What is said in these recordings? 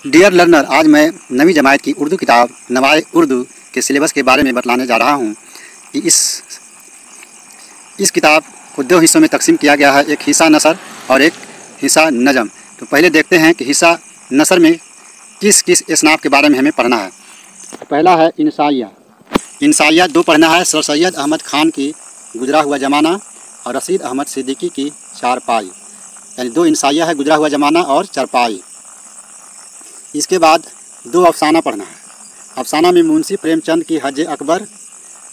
Dear learner, आज मैं नवी जमात की उर्दू किताब नवाए उर्दू के सिलेबस के बारे में बतलाने जा रहा हूँ कि इस किताब को दो हिस्सों में तकसीम किया गया है, एक हिस्सा नसर और एक हिस्सा नज़म। तो पहले देखते हैं कि हिस्सा नसर में किस किस इसनाफ के बारे में हमें पढ़ना है। पहला है इंसाइया। इंसाइया दो पढ़ना है, सर सैयद अहमद ख़ान की गुजरा हुआ ज़माना और रशीद अहमद सिद्दीकी की चारपाई, यानी दो इंसाइया है, गुजरा हुआ ज़माना और चारपाई। इसके बाद दो अफसाना पढ़ना है। अफसाना में मुंशी प्रेमचंद की हज अकबर,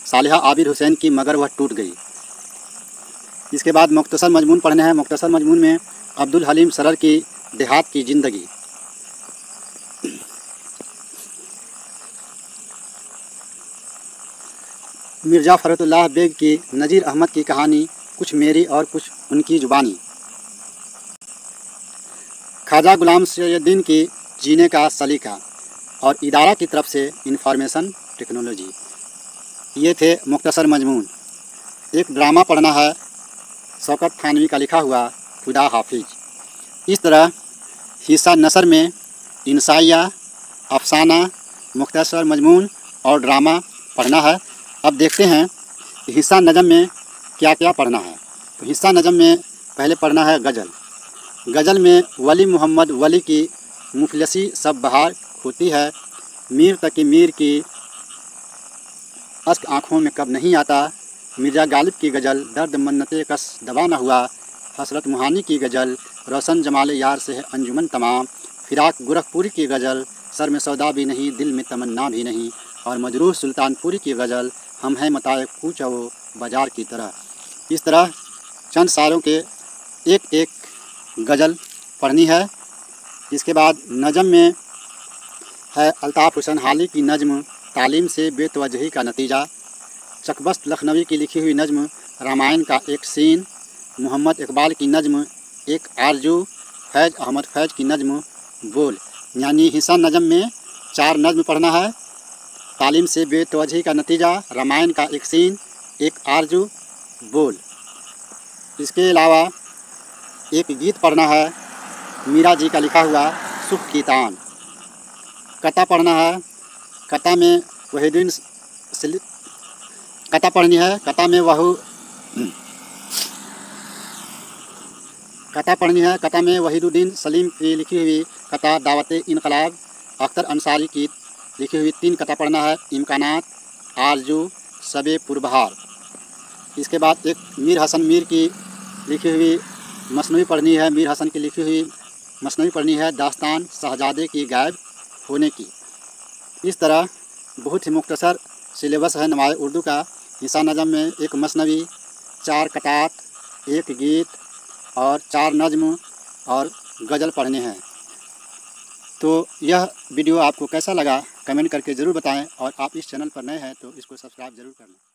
सालिहा आबिद हुसैन की मगर वह टूट गई। इसके बाद मुख्तसर मजमून पढ़ने हैं। मुख्तसर मजमून में अब्दुल हलीम सरर की देहात की ज़िंदगी, मिर्ज़ा फ़रतुल्लाह बेग की नज़ीर अहमद की कहानी, कुछ मेरी और कुछ उनकी ज़ुबानी, ख्वाजा गुलाम सैयदीन की जीने का सलीका और इदारा की तरफ से इंफॉर्मेशन टेक्नोलॉजी। ये थे मुख्तसर मजमून। एक ड्रामा पढ़ना है, शौकत थानवी का लिखा हुआ खुदा हाफिज। इस तरह हिस्सा नसर में इंसाइया, अफसाना, मुख्तसर मजमून और ड्रामा पढ़ना है। अब देखते हैं कि हिस्सा नज़म में क्या क्या पढ़ना है। तो हिस्सा नज़म में पहले पढ़ना है गज़ल। गज़ल में वली मोहम्मद वली की मुफलसी सब बहार होती है, मीर तकी मीर की अश्क आँखों में कब नहीं आता, मिर्ज़ा गालिब की गज़ल दर्द मन्नते कस दबा न हुआ, हसरत मुहानी की गज़ल रोशन जमाल यार से है अंजुमन तमाम, फिराक गोरखपुरी की गज़ल सर में सौदा भी नहीं दिल में तमन्ना भी नहीं, और मजरूह सुल्तानपुरी की गज़ल हम हैं मताए कूच वो बाजार की तरह। इस तरह चंद सारों के एक एक गज़ल पढ़नी है। इसके बाद नज़म में है अल्ताफ़ हुसैन हाली की नज़्म तालीम से बेतवजही का नतीजा, चकबस्त लखनवी की लिखी हुई नज़्म रामायण का एक सीन, मोहम्मद इकबाल की नज़्म एक आरजू, फैज़ अहमद फैज़ की नज़्म बोल। यानी हिस्सा नज़म में चार नज़्म पढ़ना है, तालीम से बेतवजही का नतीजा, रामायण का एक सीन, एक आरजू, बोल। इसके अलावा एक गीत पढ़ना है, मीरा जी का लिखा हुआ सुख की तान। कथा पढ़ना है, कथा में वहीदुद्दीन कथा पढ़नी है, कथा में वहीदुद्दीन सलीम की लिखी हुई कथा दावते इनकलाब, अख्तर अंसारी की लिखी हुई 3 कथा पढ़ना है, इम्कानात, आरजू, सबे पुरबहार। इसके बाद एक मीर हसन मीर की लिखी हुई मसनवी पढ़नी है, मीर हसन की लिखी हुई मसनवी पढ़नी है, दास्तान शहजादे की गायब होने की। इस तरह बहुत ही मुख्तसर सिलेबस है नवाए उर्दू का। हिस्सा नज़म में एक मसनवी, 4 कतात, 1 गीत और 4 नज़्म और गज़ल पढ़ने हैं। तो यह वीडियो आपको कैसा लगा कमेंट करके ज़रूर बताएं, और आप इस चैनल पर नए हैं तो इसको सब्सक्राइब ज़रूर करना।